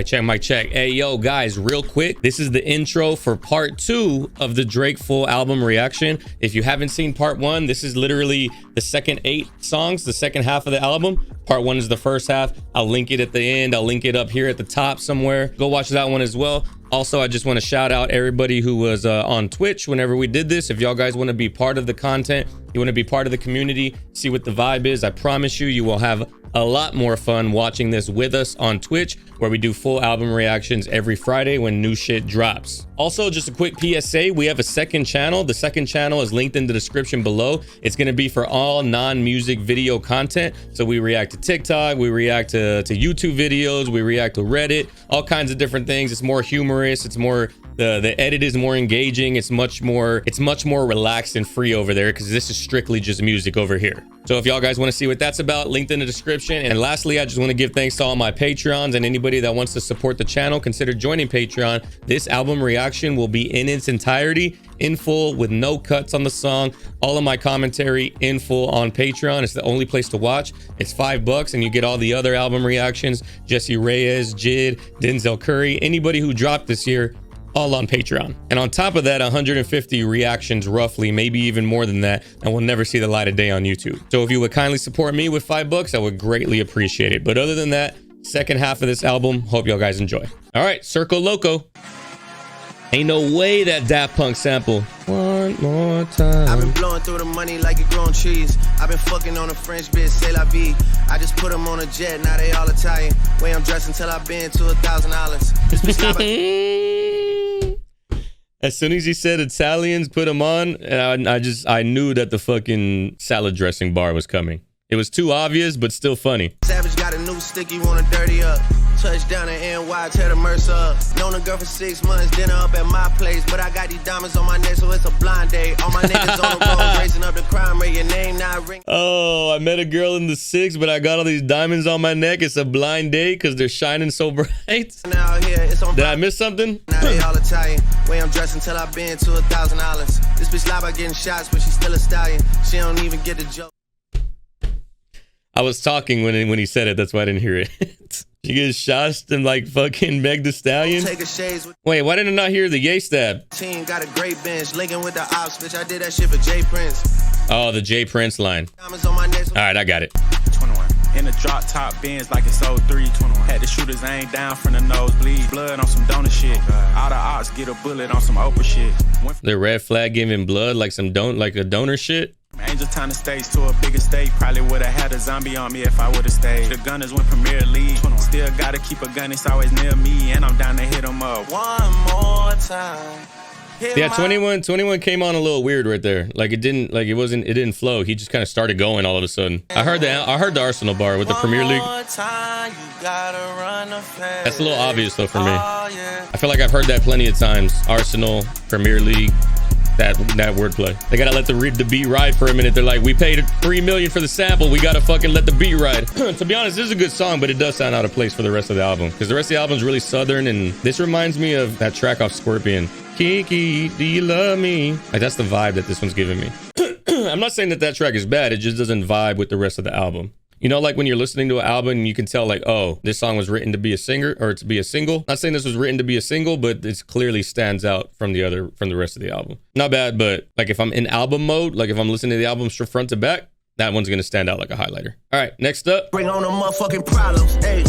Mic check. Hey, yo, guys, real quick. This is the intro for part 2 of the Drake full album reaction. If you haven't seen part 1, this is literally the second 8 songs, the second half of the album. Part 1 is the first half. I'll link it at the end. I'll link it up here at the top somewhere. Go watch that one as well. Also, I just want to shout out everybody who was on Twitch whenever we did this. If y'all guys want to be part of the content, you want to be part of the community, see what the vibe is, I promise you, you will have a lot more fun watching this with us on Twitch, where we do full album reactions every Friday when new shit drops. Also, just a quick PSA, we have a second channel. The second channel is linked in the description below. It's going to be for all non-music video content. So we react to TikTok, we react to YouTube videos, we react to Reddit, all kinds of different things. It's more humorous, it's more the edit is more engaging, it's much more relaxed and free over there, because this is strictly just music over here. So if y'all guys want to see what that's about, linked in the description. And lastly, I just want to give thanks to all my Patreons and anybody that wants to support the channel. Consider joining Patreon. This album reaction will be in its entirety, in full, with no cuts on the song. All of my commentary in full on Patreon. It's the only place to watch. It's $5 and you get all the other album reactions. Jesse Reyes, Jid, Denzel Curry, anybody who dropped this year, all on Patreon. And on top of that, 150 reactions roughly, maybe even more than that, and will never see the light of day on YouTube. So if you would kindly support me with $5, I would greatly appreciate it. But other than that, second half of this album, hope y'all guys enjoy. All right, Circo Loco. Ain't no way that Daft Punk sample. One more time. I've been blowing through the money like it growing trees. I've been fucking on a French bitch, c'est la vie. I just put them on a jet, now they all Italian. Way I'm dressed until I've been to $1,000. As soon as he said Italians, put them on, and I knew that the fucking salad dressing bar was coming. It was too obvious, but still funny. Savage got a new stick, you wanna dirty up. Touchdown in NY, tear the Mercer up. Known a girl for 6 months, dinner up at my place. But I got these diamonds on my neck, so it's a blind date. All my niggas on the road, raising up the crime rate, your name not ring. Oh, I met a girl in the 6, but I got all these diamonds on my neck. It's a blind date because they're shining so bright. Now here, it's on. Did I miss something? Now they all Italian. Way I'm dressed until I've been to $1,000. This bitch lie by getting shots, but she's still a stallion. She don't even get the joke. I was talking when he said it, that's why I didn't hear it. She gets shots and like fucking Meg the Stallion. Wait, why didn't I not hear the yay stab? Team got a great bench, linking with the ops, bitch. I did that shit for J Prince. Oh, the J Prince line. All right, I got it. 21 in the drop top bins like it's 03. 21 had the shooters aimed down from the nosebleed. Blood on some donor shit. All the ops get a bullet on some Oprah shit. The red flag giving blood like some a donor shit. Angel time the stage to a bigger state. Probably would have had a zombie on me if I would have stayed. The gunners went Premier League. Still gotta keep a gun, it's always near me. And I'm down to hit them up one more time. Yeah, 21 came on a little weird right there. Like it didn't flow. He just kind of started going all of a sudden. I heard the Arsenal bar with the Premier League. That's a little obvious though for me. I feel like I've heard that plenty of times. Arsenal, Premier League. That wordplay. They gotta let the beat ride for a minute. They're like, we paid $3 million for the sample, we gotta fucking let the beat ride. To be honest, this is a good song, but it does sound out of place for the rest of the album, because the rest of the album is really southern, and this reminds me of that track off Scorpion, Kiki, do you love me? Like, that's the vibe that this one's giving me. I'm not saying that track is bad, it just doesn't vibe with the rest of the album. You know, like when you're listening to an album and you can tell like, oh, this song was written to be a singer or to be a single. Not saying this was written to be a single, but it clearly stands out from the rest of the album. Not bad, but like if I'm in album mode, like if I'm listening to the album front to back, that one's gonna stand out like a highlighter. All right, next up. Bring on the motherfucking problems, hey.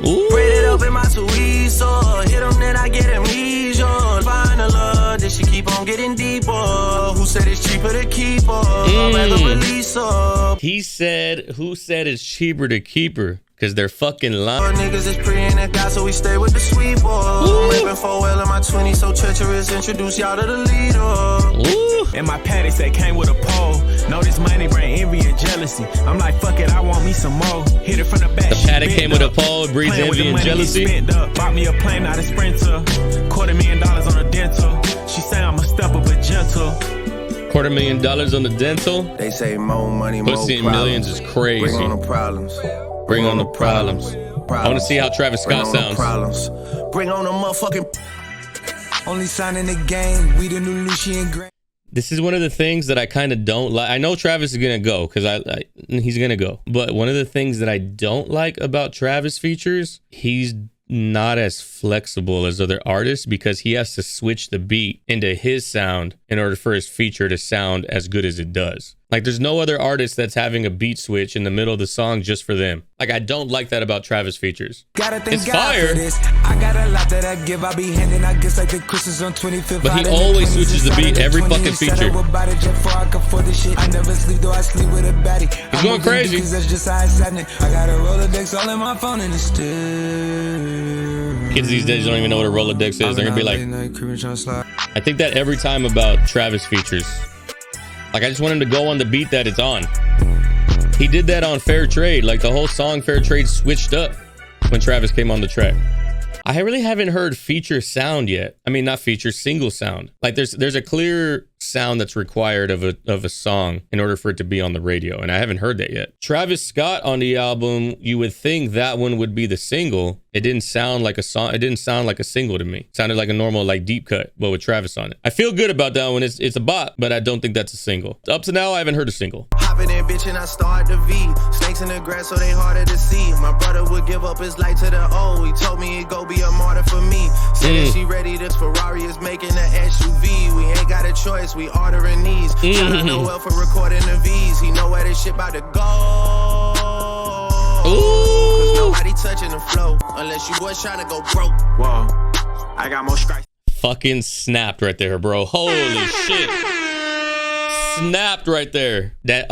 Ooh. Braid it up in my tweezer. Hit them, then I get amnesia. Find the love, then she keep on getting deeper. Who said it's cheaper to keep her? I'd rather release her. He said, who said it's cheaper to keep her? Because they're fucking lying. Niggas is pretty in the guy, so we stay with the sweeper. I'm rapping for well in my 20s, so treacherous. Introduce y'all to the leader. Ooh. And my patties that came with a pole. Know this money bring envy and jealousy. I'm like, fuck it, I want me some more. Hit it from the back. The paddock came with a pole, it breeds envy and jealousy. Bought me a plane, not a sprinter. $250,000 on a dental. She say I'm a stepper, but gentle. $250,000 on the dental. They say more money, more pussy in millions is crazy. Bring on the problems. Bring on the problems. I want to see how Travis Scott sounds. Bring on the motherfucking. Only sign in the game. We the new Lucian Gray. This is one of the things that I kind of don't like. I know Travis is gonna go because he's gonna go. But one of the things that I don't like about Travis features, he's not as flexible as other artists because he has to switch the beat into his sound in order for his feature to sound as good as it does. Like, there's no other artist that's having a beat switch in the middle of the song just for them. Like, I don't like that about Travis features. It's fire. I got a lot that I give. I be handing out gifts like the Christmas on 25th. But he always switches the beat every fucking feature. I never sleep, though I sleep with a baddie. He's going crazy. That's just how it's happening. I got a Rolodex all in my phone and it's still. Kids these days don't even know what a Rolodex is. They're gonna be like, I think that every time about Travis features. Like, I just want him to go on the beat that it's on. He did that on Fair Trade. Like, the whole song Fair Trade switched up when Travis came on the track. I really haven't heard feature sound yet. I mean, not feature, single sound. Like, there's a clear sound that's required of a song in order for it to be on the radio, and I haven't heard that yet. Travis Scott on the album, you would think that one would be the single. It didn't sound like a song. It didn't sound like a single to me. It sounded like a normal, like, deep cut, but with Travis on it. I feel good about that one. It's a bop, but I don't think that's a single. Up to now, I haven't heard a single. Hopping in, bitch, and I start the V. Snakes in the grass, so they harder to see. My brother would give up his light to the O. He told me he'd go be a martyr for me. Said that she ready, this Ferrari is making an SUV. We ain't got a choice, we ordering these. Shout out Noel for recording the V's. He know where this shit about to go. Cause nobody touching the flow unless you boys trying to go broke. Whoa, I got more strikes. Fucking snapped right there, bro. Holy shit. Snapped right there. That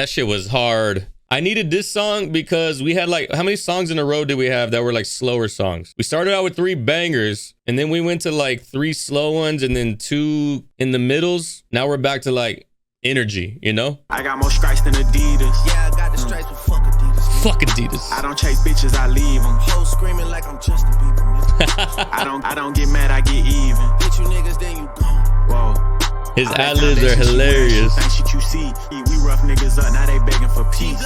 shit was hard. I needed this song because we had, like, how many songs in a row did we have that were like slower songs? We started out with 3 bangers and then we went to like 3 slow ones and then 2 in the middles. Now we're back to like energy, you know? I got more stripes than Adidas. Yeah, I got the stripes, but fuck Adidas. Fuck Adidas. I don't chase bitches, I leave them. Hoes screaming like I'm Justin Bieber. I don't get mad, I get even. Hit you niggas, then you gone. Whoa. His ad-libs are hilarious. Thank shit you see. We rough niggas up, now they begging for peace.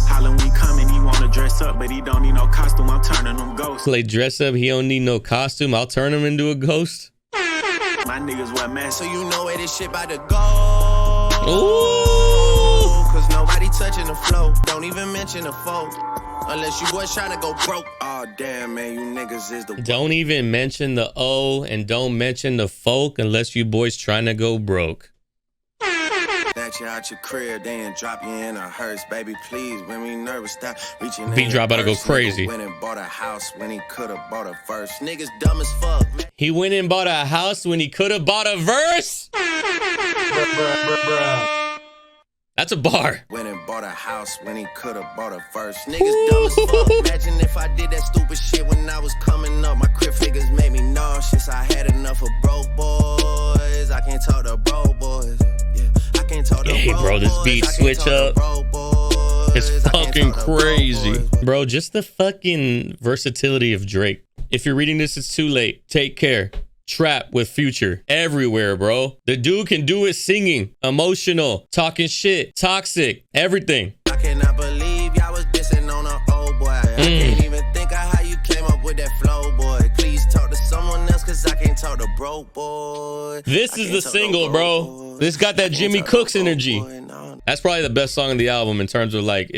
Halloween coming, he wanna dress up, but he don't need no costume. I'm turning them ghosts. Play dress up, he don't need no costume. I'll turn him into a ghost. My niggas wear masks, so you know where this shit about to go. Ooh. Cause nobody touching the flow. Don't even mention the foe. Unless you boys trying to go broke. Oh damn, man, you niggas is the. Don't even mention the O and don't mention the folk unless you boys trying to go broke. That you out your crib, then drop you in a hearse, baby. Please, when we nervous, stop reaching. Beat drop about to go crazy. Went and bought a house when he could have bought a verse. Niggas dumb as fuck. Man. He went and bought a house when he could have bought a verse. That's a bar. Went and bought a house when he could have bought a verse. Niggas dumb as fuck. Imagine if I did that stupid shit when I was coming up. My crib figures made me nauseous. I had enough of broke boys. I can't talk to broke boys. Yeah, I can't talk to broke boys. Bro, this beat switch up. It's fucking crazy. Bro, just the fucking versatility of Drake. If you're reading this, it's too late. Take care. Trap with Future everywhere, bro. The dude can do it singing, emotional, talking shit, toxic, everything. I cannot believe y'all was dissing on an old boy. I can't even think of how you came up with that flow, boy. Please talk to someone else, cause I can't talk to broke boy. This is the single, bro. This got that Jimmy Cooks energy. That's probably the best song on the album in terms of, like,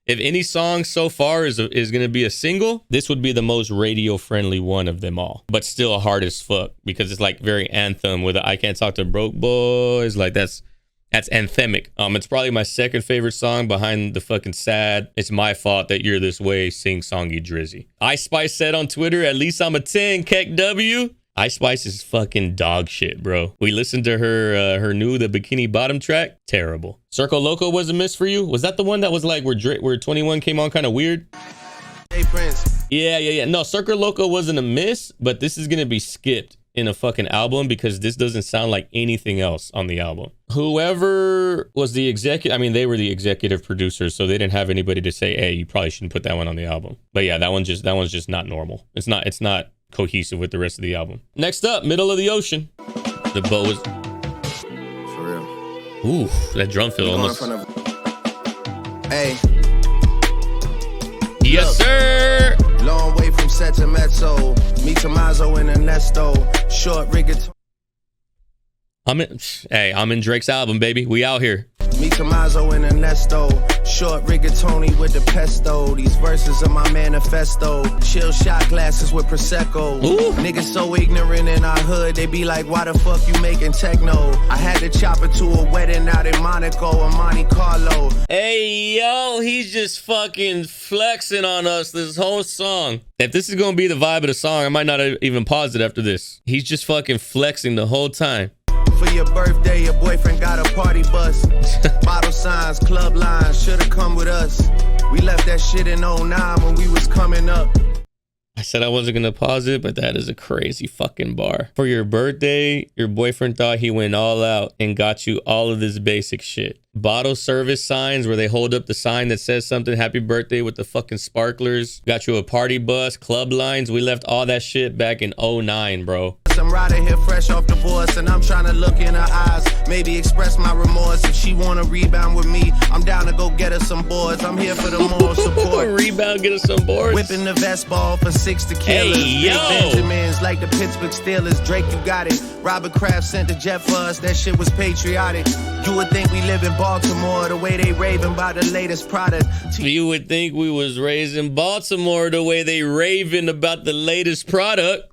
if any song so far is going to be a single, this would be the most radio friendly one of them all, but still hard as fuck because it's like very anthem with I can't talk to broke boys. Like that's anthemic. It's probably my second favorite song behind the fucking sad It's My Fault That You're This Way sing songy Drizzy. Ice Spice said on Twitter, at least I'm a 10, Keck W. Ice Spice is fucking dog shit, bro. We listened to her new The Bikini Bottom track. Terrible. Circo Loco was a miss for you? Was that the one that was like where 21 came on kind of weird? Hey, Prince. Yeah. No, Circo Loco wasn't a miss, but this is going to be skipped in a fucking album because this doesn't sound like anything else on the album. Whoever was the executive, I mean, they were the executive producers, so they didn't have anybody to say, hey, you probably shouldn't put that one on the album. But yeah, that one's just not normal. It's not cohesive with the rest of the album. Next up, Middle of the Ocean. The boat was For real. ooh, that drum fill almost. Hey. Yes, Look. sir. Long way from set to mezzo. Me Tommaso and Ernesto. Short rigatone. I'm in Drake's album, baby. We out here. Me Tommaso and Ernesto. Short rigatoni with the pesto. These verses are my manifesto. Chill shot glasses with Prosecco. Ooh. Niggas so ignorant in our hood, they be like, why the fuck you making techno? I had to chop it to a wedding out in Monaco or Monte Carlo. Hey, yo, he's just fucking flexing on us this whole song. If this is gonna be the vibe of the song, I might not even pause it after this. He's just fucking flexing the whole time. For your birthday, your boyfriend got a party bus. Bottle signs, club lines, should've come with us. We left that shit in '09 when we was coming up. I said I wasn't gonna pause it, but that is a crazy fucking bar. For your birthday, your boyfriend thought he went all out and got you all of this basic shit. Bottle service signs where they hold up the sign that says something, happy birthday, with the fucking sparklers. Got you a party bus, club lines. We left all that shit back in '09, bro. I'm right here fresh off the boards, and I'm trying to look in her eyes, maybe express my remorse. If she wanna rebound with me, I'm down to go get her some boards. I'm here for the moral support. Rebound, get us some boards. Whipping the vest ball for 6 tequilas. Hey, Big yo. Benjamins like the Pittsburgh Steelers. Drake, you got it. Robert Kraft sent the jet for us. That shit was patriotic. You would think we live in Baltimore the way they raving about the latest product. You would think we was raised in Baltimore the way they raving about the latest product.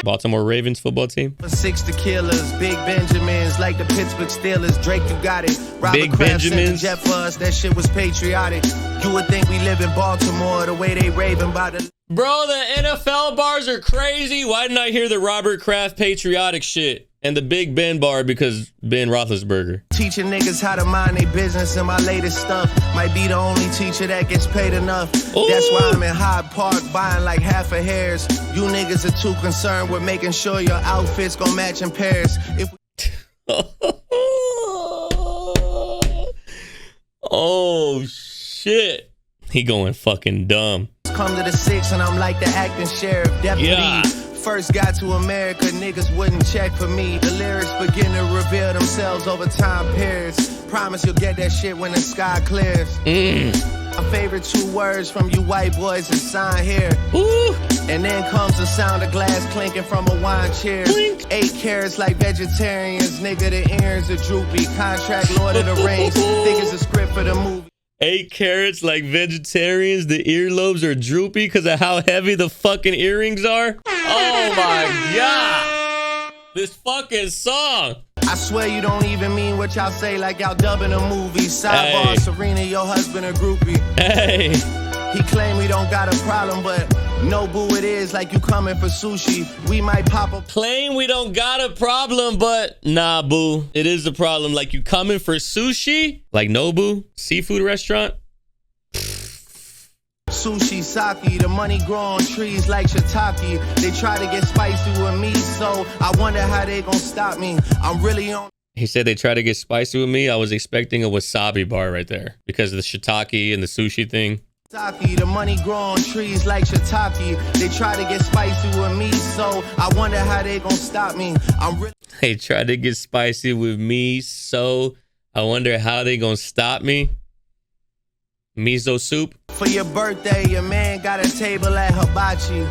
Baltimore Ravens football team. For 6 tequilas, Big Benjamins like the Pittsburgh Steelers. Drake, you got it. Robert Big Kraft sent the Benjamins. jet for us. That shit was patriotic. You would think we live in Baltimore the way they raving about the... Bro, the NFL bars are crazy. Why didn't I hear the Robert Kraft patriotic shit? And the Big Ben bar because Ben Roethlisberger. Teaching niggas how to mind their business, and my latest stuff might be the only teacher that gets paid enough. Ooh. That's why I'm in Hyde Park buying like half a hairs. You niggas are too concerned with making sure your outfits gon' match in pairs. If Oh, shit. He going fucking dumb. come to the 6 and I'm like the acting sheriff deputy. Yeah. First got to America, niggas wouldn't check for me. The lyrics begin to reveal themselves over time periods. Promise you'll get that shit when the sky clears. My favorite 2 words from you white boys is sign here. Ooh. And then comes the sound of glass clinking from a wine chair. Clink. 8 carats like vegetarians, nigga, the earrings are droopy. Contract Lord of the Rings, think it's a script for the movie. 8 carats like vegetarians. The earlobes are droopy because of how heavy the fucking earrings are. Oh my God. This fucking song. I swear you don't even mean what y'all say, like y'all dubbing a movie. Sidebar, Hey. Serena, your husband a groupie. Hey. He claim we don't got a problem, but no boo it is, like you coming for sushi. We might pop a Claim we don't got a problem, but nah, boo. It is a problem. Like you coming for sushi? Like Nobu? Seafood restaurant? sushi sake. The money grow on trees like shiitake. They try to get spicy with me, so I wonder how they gon' stop me. I'm really on. He said they try to get spicy with me. I was expecting a wasabi bar right there because of the shiitake and the sushi thing. The money grow on trees like shiitake. They try to get spicy with me, so I wonder how they gon' stop me. I'm really They tried to get spicy with me, so I wonder how they gonna stop me. Miso soup. for your birthday. Your man got a table at Hibachi.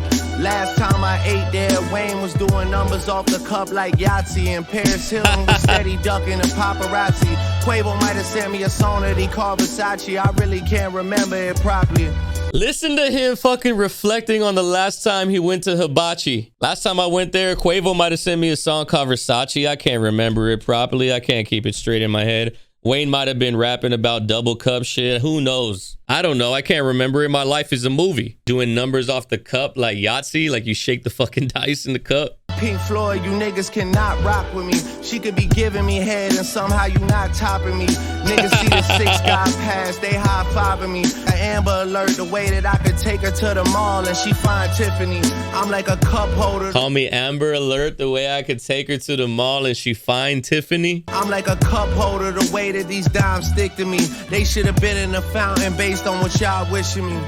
Last time I ate there, Wayne was doing numbers off the cup like Yahtzee, and Paris Hilton was steady ducking the paparazzi. Quavo might have sent me a song that he called Versace. I really can't remember it properly. Listen to him fucking reflecting on the last time he went to Hibachi. Last time I went there, Quavo might have sent me a song called Versace. I can't remember it properly. I can't keep it straight in my head. Wayne might have been rapping about double cup shit. Who knows? I don't know. I can't remember it. My life is a movie. Doing numbers off the cup like Yahtzee, like you shake the fucking dice in the cup. Pink Floyd, you niggas cannot rock with me. She could be giving me head and somehow you not topping me. Niggas see the 6 guy pass, they high-fiving me. An Amber Alert, the way that I could take her to the mall and she find Tiffany. I'm like a cup holder. Call me Amber Alert, the way I could take her to the mall and she find Tiffany. I'm like a cup holder, the way that these dimes stick to me. They should have been in the fountain based on what y'all wishing me.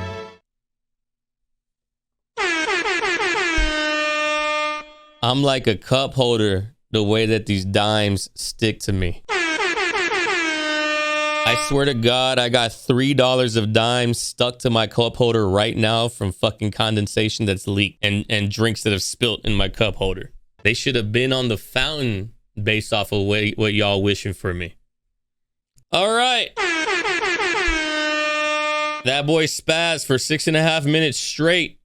I'm like a cup holder, the way that these dimes stick to me. I swear to God, I got $3 of dimes stuck to my cup holder right now from fucking condensation that's leaked and drinks that have spilt in my cup holder. They should have been on the fountain based off of what y'all wishing for me. All right. That boy spazzed for 6.5 minutes straight.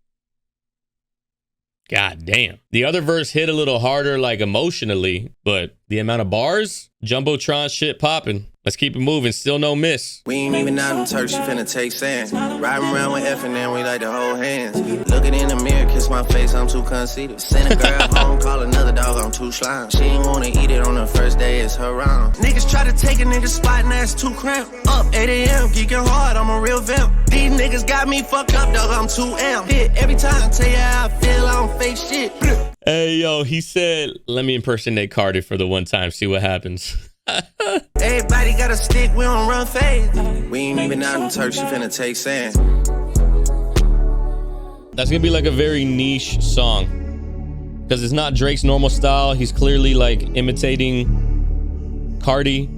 God damn. The other verse hit a little harder, like emotionally, but the amount of bars, Jumbotron shit popping. Let's keep it moving. Still no miss. We ain't even out in Turks, you finna take sand. Riding around with F and then we like to hold hands. Looking in the mirror, kiss my face, I'm too conceited. Send a girl home, call another dog, I'm too slime. She ain't wanna eat it on the first day, it's her round. Niggas try to take a nigga spot and that's too cramped. Up 8 a.m., geeking hard, I'm a real vamp. These niggas got me fucked up, dog, I'm too amp. Every time, tell you how I feel, I don't fake shit. Hey, yo, he said, let me impersonate Cardi for the one time, see what happens. Everybody got a stick, we don't run fast. We ain't even out in Turks, you finna take sand. That's gonna be like a very niche song because it's not Drake's normal style. He's clearly like imitating Cardi,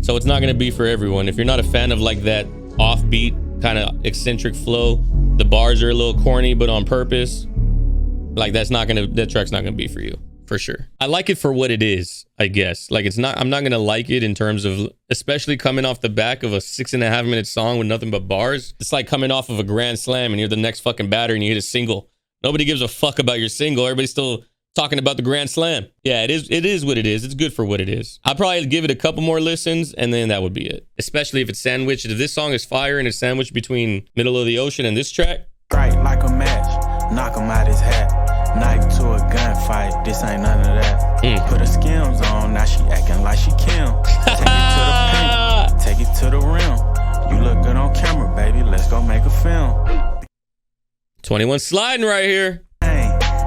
so it's not gonna be for everyone. If you're not a fan of like that offbeat kind of eccentric flow, the bars are a little corny but on purpose, like that track's not gonna be for you. For sure. I like it for what it is, I guess. Like I'm not gonna like it in terms of, especially coming off the back of a 6.5 minute song with nothing but bars. It's like coming off of a grand slam and you're the next fucking batter and you hit a single. Nobody gives a fuck about your single. Everybody's still talking about the grand slam. Yeah, it is what it is. It's good for what it is. I'll probably give it a couple more listens and then that would be it. Especially if it's sandwiched. If this song is fire and it's sandwiched between Middle of the Ocean and this track. Right like a match, knock him out his hat. Knife to a gunfight, this ain't none of that. Put her skims on, now she acting like she Kim. Take it to the paint, take it to the rim. You look good on camera, baby, let's go make a film. 21 sliding right here.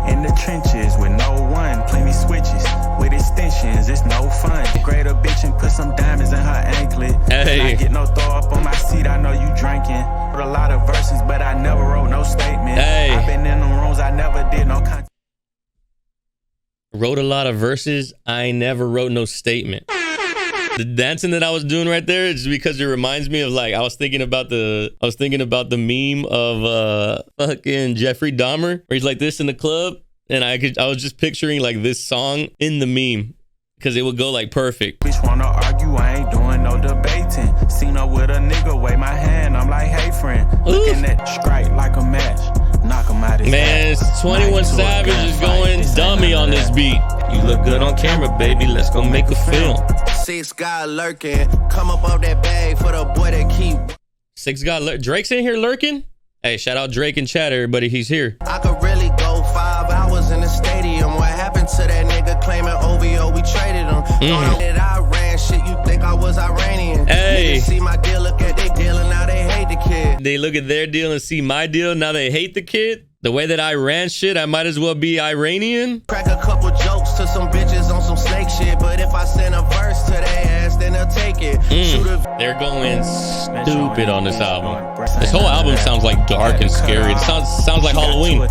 In the trenches with no one, plenty switches. With extensions, it's no fun. Grade a bitch and put some diamonds in her anklet. Hey. I get no throw up on my seat, I know you drinking. Wrote a lot of verses, but I never wrote no statement. Hey. I've been in them rooms, I never did no content. Wrote a lot of verses, I never wrote no statement. The dancing that I was doing right there is because it reminds me of like I was thinking about the meme of fucking Jeffrey Dahmer where he's like this in the club, and I was just picturing like this song in the meme because it would go like perfect. Bitch wanna argue, I ain't doing no debating. Seen her with a nigga, wave my hand, I'm like, hey friend. Looking at strike like a match, knock him out his Man, ass. 21 Savage is going dummy on this beat. You look good on camera, baby, let's go make a film. 6 guy lurking, come up off that bag for the boy that keep. 6 guy Drake's in here lurking? Hey, shout out Drake and chat, everybody, he's here. I could really go 5 hours in the stadium. What happened to that nigga claiming OVO? We traded him. Thought that I ran shit, you think I was Iranian. Hey. Niggas see my deal, look at their deal, and now they hate the kid. They look at their deal and see my deal, now they hate the kid? The way that I ran shit, I might as well be Iranian? Crack a couple jokes to some bitches on some snake shit, but if I send a verse to their ass, then they'll take it. They're going stupid on this album. This whole album sounds like dark and scary. It sounds like Halloween.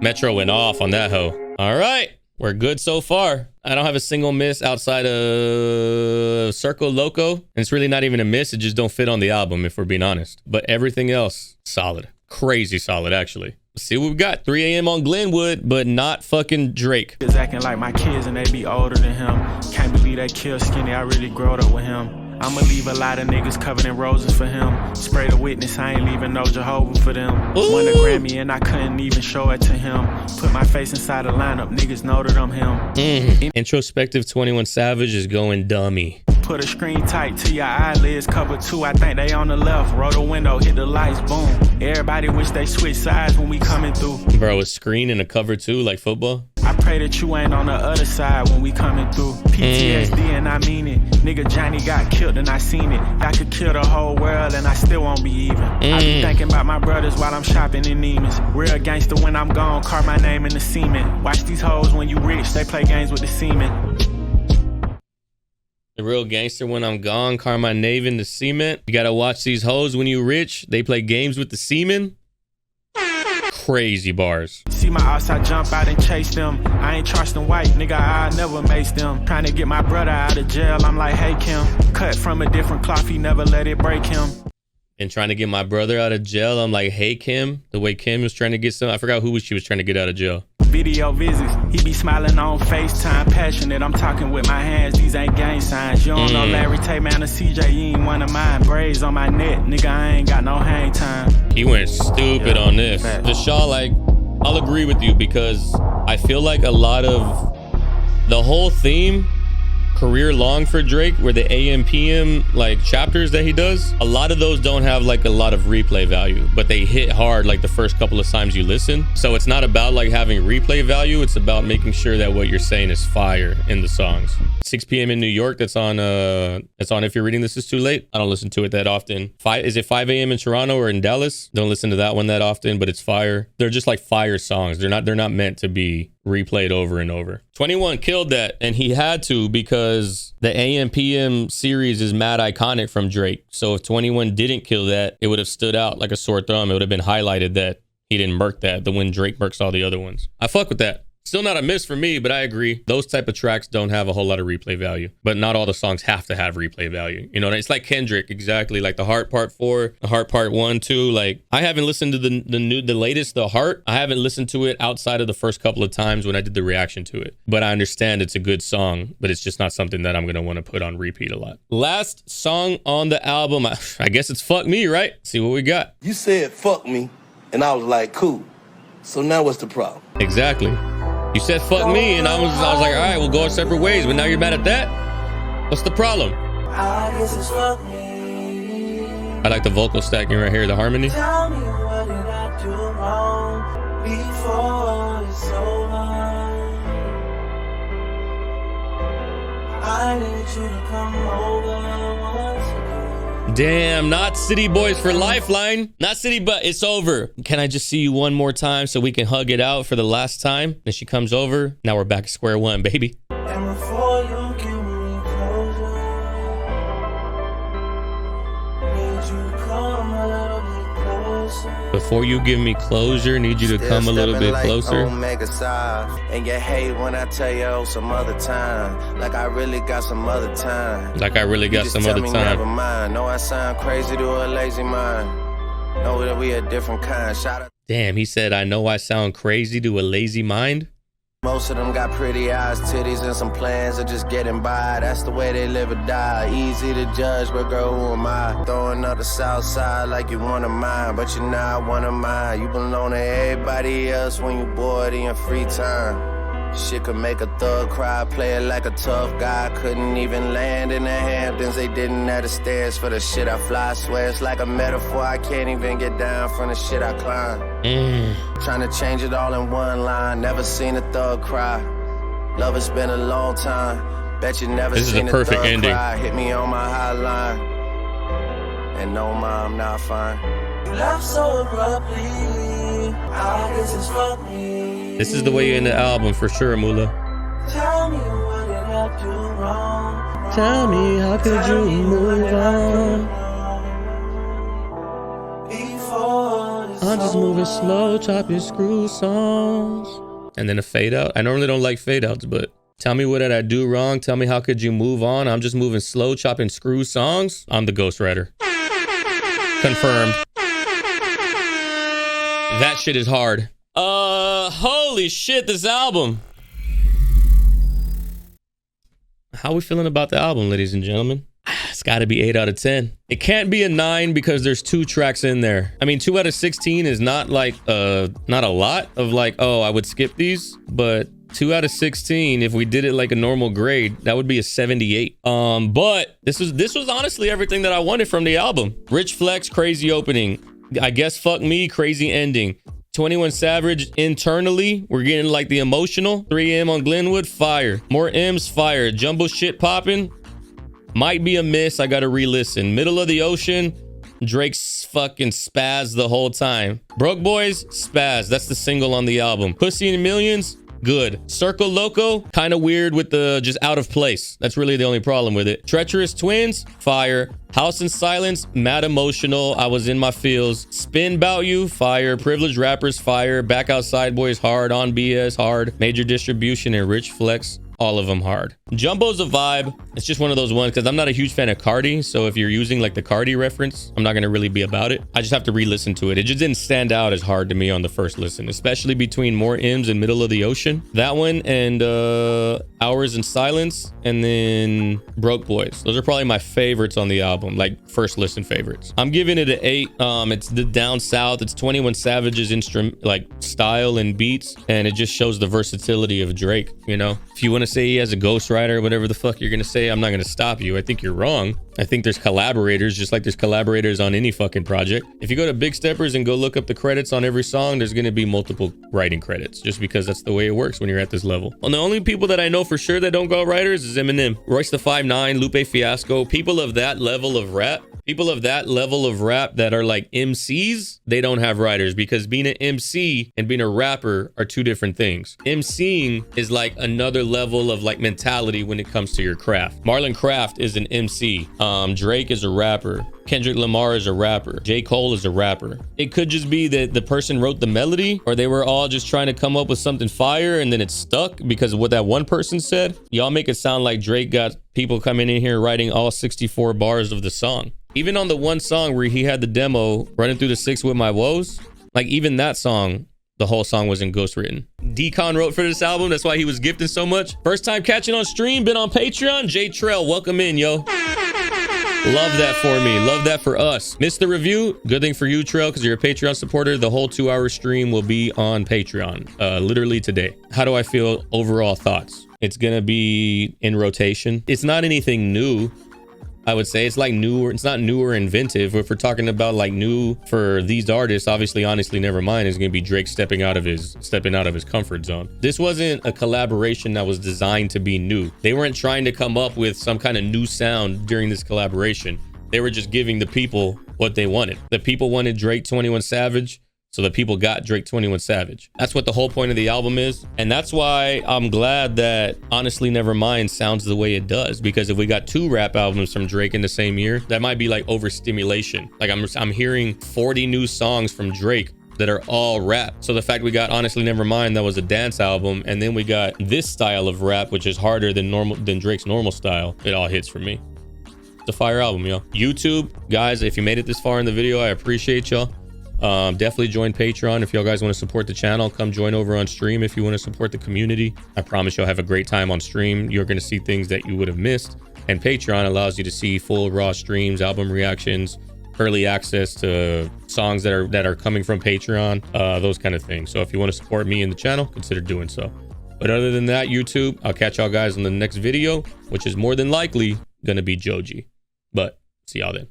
Metro went off on that hoe. All right, we're good so far. I don't have a single miss outside of Circo Loco. And it's really not even a miss. It just don't fit on the album, if we're being honest. But everything else, solid. Crazy solid, actually. Let's see what we got. 3 a.m. on Glenwood, but not fucking Drake. Kids acting like my kids and they be older than him. Can't believe they killed Skinny, I really growed up with him. I'ma leave a lot of niggas covered in roses for him. Spray the witness, I ain't leaving no Jehovah for them. Ooh. Won a Grammy and I couldn't even show it to him. Put my face inside the lineup, niggas know that I'm him. Introspective 21 Savage is going dummy. Put a screen tight to your eyelids, cover 2, I think they on the left. Roll the window, hit the lights, boom. Everybody wish they switch sides when we coming through. Bro, a screen and a cover too, like football? I pray that you ain't on the other side when we coming through. PTSD and I mean it. Nigga Johnny got killed and I seen it. I could kill the whole world and I still won't be even. I be thinking about my brothers while I'm shopping in Neiman's. Real gangster when I'm gone, carve my name in the cement. Watch these hoes when you rich, they play games with the semen. The real gangster when I'm gone, carve my name in the cement. You gotta watch these hoes when you rich, they play games with the semen. Crazy bars. See my outside jump out and chase them. I ain't trusting white, nigga, I never mace them. Trying to get my brother out of jail, I'm like, hey Kim. Cut from a different cloth, he never let it break him. And trying to get my brother out of jail, I'm like, hey Kim. The way Kim was trying to get I forgot who she was trying to get out of jail. video visits. He be smiling on FaceTime, passionate. I'm talking with my hands, these ain't gang signs. You don't know Larry Tate, man, or CJ, you ain't one of mine. Braids on my neck, nigga, I ain't got no hang time. He went stupid on this. Deshaun, like, I'll agree with you because I feel like a lot of the whole theme career long for Drake, where the AM PM like chapters that he does, a lot of those don't have like a lot of replay value, but they hit hard like the first couple of times you listen. So it's not about like having replay value, it's about making sure that what you're saying is fire in the songs. 6 p.m. in New York, that's on If You're Reading This Is Too Late. I don't listen to it that often. Is it 5 a.m. in Toronto or in Dallas? Don't listen to that one that often, but it's fire. They're just like fire songs. They're not meant to be replayed over and over. 21 killed that, and he had to because the AM PM series is mad iconic from Drake. So if 21 didn't kill that, it would have stood out like a sore thumb. It would have been highlighted that he didn't murk that, the when Drake murks all the other ones. I fuck with that. Still not a miss for me, but I agree. Those type of tracks don't have a whole lot of replay value, but not all the songs have to have replay value. You know, it's like Kendrick, exactly. Like The Heart Part 4, The Heart Part 1, 2. Like, I haven't listened to the latest, The Heart. I haven't listened to it outside of the first couple of times when I did the reaction to it. But I understand it's a good song, but it's just not something that I'm going to want to put on repeat a lot. Last song on the album, I guess it's Fuck Me, right? See what we got. You said fuck me, and I was like, cool. So now what's the problem? Exactly. You said fuck me, and I was like, all right, we'll go our separate ways. But now you're mad at that? What's the problem? I guess it's fuck me. I like the vocal stacking right here, the harmony. Tell me what did I do wrong before it's over. I need you to come over once again. Damn, not City Boys for Lifeline. Not City, but it's over. Can I just see you one more time so we can hug it out for the last time? Then she comes over. Now we're back at square one, baby. And before you give me closure, need you to come a little bit closer. Before you give me closure, need you to come a little bit closer. Omega side. And you hate when I tell you some other time. Like I really got some other time. Like I really got some other Never time. mind. No, I sound crazy to a lazy mind. Know that we a different kind. Shout out. Damn, he said, I know I sound crazy to a lazy mind. Most of them got pretty eyes, titties, and some plans of just getting by. That's the way they live or die. Easy to judge, but girl, who am I? Throwing up the south side like you one of mine, but you're not one of mine. You belong to everybody else when you bored in your free time. Shit could make a thug cry, play it like a tough guy. Couldn't even land in the Hamptons, they didn't have the stairs for the shit I fly. I swear it's like a metaphor, I can't even get down from the shit I climb. Trying to change it all in one line, never seen a thug cry. Love, it's been a long time, bet you never This is seen a perfect thug ending. cry. Hit me on my hotline, and no, ma, I'm not fine. You left so abruptly. I guess it's fuck me. This is the way you end the album for sure, Mula. Tell me what did I do wrong. Tell me, how could you move on? Before it's I'm just over. moving slow, chopping screw songs. And then a fade out. I normally don't like fade outs, but tell me what did I do wrong? Tell me how could you move on? I'm just moving slow, chopping screw songs. I'm the ghostwriter. Confirmed. That shit is hard. Holy shit, this album. How we feeling about the album, ladies and gentlemen? It's got to be 8 out of 10. It can't be a 9 because there's 2 tracks in there. I mean, 2 out of 16 is not like not a lot of like, oh, I would skip these, but 2 out of 16, if we did it like a normal grade, that would be a 78. But this was honestly everything that I wanted from the album. Rich Flex, crazy opening. I guess Fuck Me, crazy ending. 21 Savage, internally, we're getting like the emotional. 3M on Glenwood, fire. More M's, fire. Jumbo shit popping. Might be a miss, I gotta re-listen. Middle of the Ocean, Drake's fucking spaz the whole time. Broke Boys, spaz, that's the single on the album. Pussy in Millions, good. Circle Loco, kind of weird with the just out of place. That's really the only problem with it. Treacherous Twins, fire. House in Silence, mad emotional. I was in my feels. Spin Bout You, fire. Privileged Rappers, fire. Back Outside Boys, hard. On BS, hard. Major Distribution and Rich Flex, all of them hard. Jumbo's a vibe. It's just one of those ones because I'm not a huge fan of Cardi. So if you're using like the Cardi reference, I'm not going to really be about it. I just have to re-listen to it. It just didn't stand out as hard to me on the first listen, especially between More M's and Middle of the Ocean. That one and Hours in Silence, and then Broke Boys. Those are probably my favorites on the album, like first listen favorites. I'm giving it an 8. It's the down south. It's 21 Savage's like style and beats, and it just shows the versatility of Drake. You know, if you want to say he has a ghostwriter, whatever the fuck you're gonna say, I'm not gonna stop you. I think you're wrong. I think there's collaborators, just like there's collaborators on any fucking project. If you go to Big Steppers and go look up the credits on every song, there's gonna be multiple writing credits, just because that's the way it works when you're at this level. Well, the only people that I know for sure that don't go writers is Eminem, Royce the 5'9", Lupe Fiasco, people of that level of rap. People of that level of rap that are like MCs, they don't have writers, because being an MC and being a rapper are two different things. MCing is like another level of like mentality when it comes to your craft. Marlon Craft is an MC. Drake is a rapper. Kendrick Lamar is a rapper. J. Cole is a rapper. It could just be that the person wrote the melody, or they were all just trying to come up with something fire and then it stuck because of what that one person said. Y'all make it sound like Drake got people coming in here writing all 64 bars of the song. Even on the one song where he had the demo, Running Through the Six with My Woes, like even that song, the whole song wasn't ghostwritten. Decon wrote for this album. That's why he was gifting so much. First time catching on stream, been on Patreon. J Trail, welcome in, yo. Love that for me. Love that for us. Missed the review? Good thing for you, Trail, because you're a Patreon supporter. The whole 2-hour stream will be on Patreon, literally today. How do I feel? Overall thoughts. It's gonna be in rotation. It's not anything new. I would say it's like newer. It's not new or inventive. If we're talking about like new for these artists, obviously, Honestly Nevermind is going to be Drake stepping out of his comfort zone. This wasn't a collaboration that was designed to be new. They weren't trying to come up with some kind of new sound during this collaboration. They were just giving the people what they wanted. The people wanted Drake 21 Savage. So the people got Drake 21 Savage. That's what the whole point of the album is. And that's why I'm glad that Honestly Nevermind sounds the way it does. Because if we got 2 rap albums from Drake in the same year, that might be like overstimulation. Like I'm hearing 40 new songs from Drake that are all rap. So the fact we got Honestly Nevermind, that was a dance album, and then we got this style of rap, which is harder than Drake's normal style, it all hits for me. It's a fire album, yo. YouTube, guys, if you made it this far in the video, I appreciate y'all. Definitely join Patreon if y'all guys want to support the channel. Come join over on stream if you want to support the community. I promise you'll have a great time on stream. You're going to see things that you would have missed, and Patreon allows you to see full raw streams, album reactions, early access to songs that are coming from Patreon, those kind of things. So if you want to support me and the channel, consider doing so. But other than that, YouTube, I'll catch y'all guys in the next video, which is more than likely gonna be Joji. But see y'all then.